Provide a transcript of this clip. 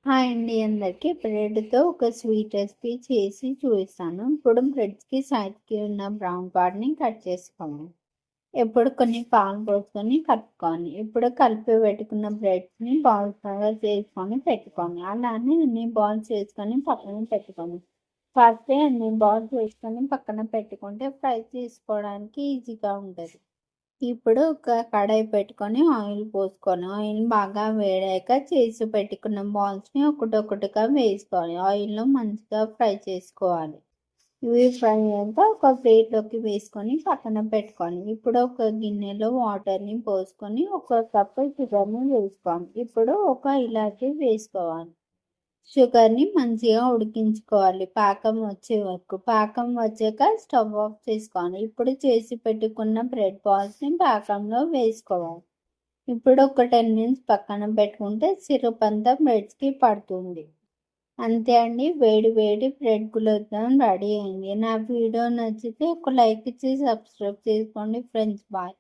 Hi అండి అందరికీ. బ్రెడ్‌తో ఒక స్వీట్ రెసిపీ చేసి చూపిస్తాను. ఇప్పుడు బ్రెడ్స్‌కి సైడ్‌కి ఉన్న బ్రౌన్ పార్ట్‌ని కట్ చేసుకోవాలి. ఇప్పుడు కొన్ని పాలు పోసుకొని కలుపుకోవాలి. ఇప్పుడు కలిపి పెట్టుకున్న బ్రెడ్స్‌ని బాల్స్ లాగా చేసుకొని పెట్టుకోండి. అలానే అన్ని బాల్స్ చేసుకొని పక్కన పెట్టుకోండి. ఫస్టే అన్ని బాల్స్ వేసుకొని పక్కన పెట్టుకుంటే ఫ్రై చేసుకోవడానికి ఈజీగా ఉంటుంది. ఇప్పుడు ఒక కడాయి పెట్టుకొని ఆయిల్ పోసుకొని ఆయిల్ బాగా వేడాక చేసి పెట్టుకున్న బాల్స్ని ఒకటొకటిగా వేసుకోవాలి. ఆయిల్లో మంచిగా ఫ్రై చేసుకోవాలి. ఇవి ఫ్రై అయ్యాక ఒక ప్లేట్లోకి వేసుకొని పక్కన పెట్టుకోవాలి. ఇప్పుడు ఒక గిన్నెలో వాటర్ని పోసుకొని ఒక కప్పు షుగర్ని వేసుకోవాలి. ఇప్పుడు ఒక ఇలాచీ వేసుకోవాలి. షుగర్ని మంచిగా ఉడికించుకోవాలి పాకం వచ్చే వరకు. పాకం వచ్చాక స్టవ్ ఆఫ్ చేసుకోవాలి. ఇప్పుడు చేసి పెట్టుకున్న బ్రెడ్ బాల్స్ని పాకంలో వేసుకోవాలి. ఇప్పుడు ఒక 10 మినిట్స్ పక్కన పెట్టుకుంటే సిరప్ అంతా బ్రెడ్స్కి పడుతుంది. అంతే అండి, వేడి వేడి బ్రెడ్ గులాబ్ జామ్ రెడీ అయింది. నా వీడియో నచ్చితే ఒక లైక్ ఇచ్చి సబ్స్క్రైబ్ చేసుకోండి ఫ్రెండ్స్. బాయ్.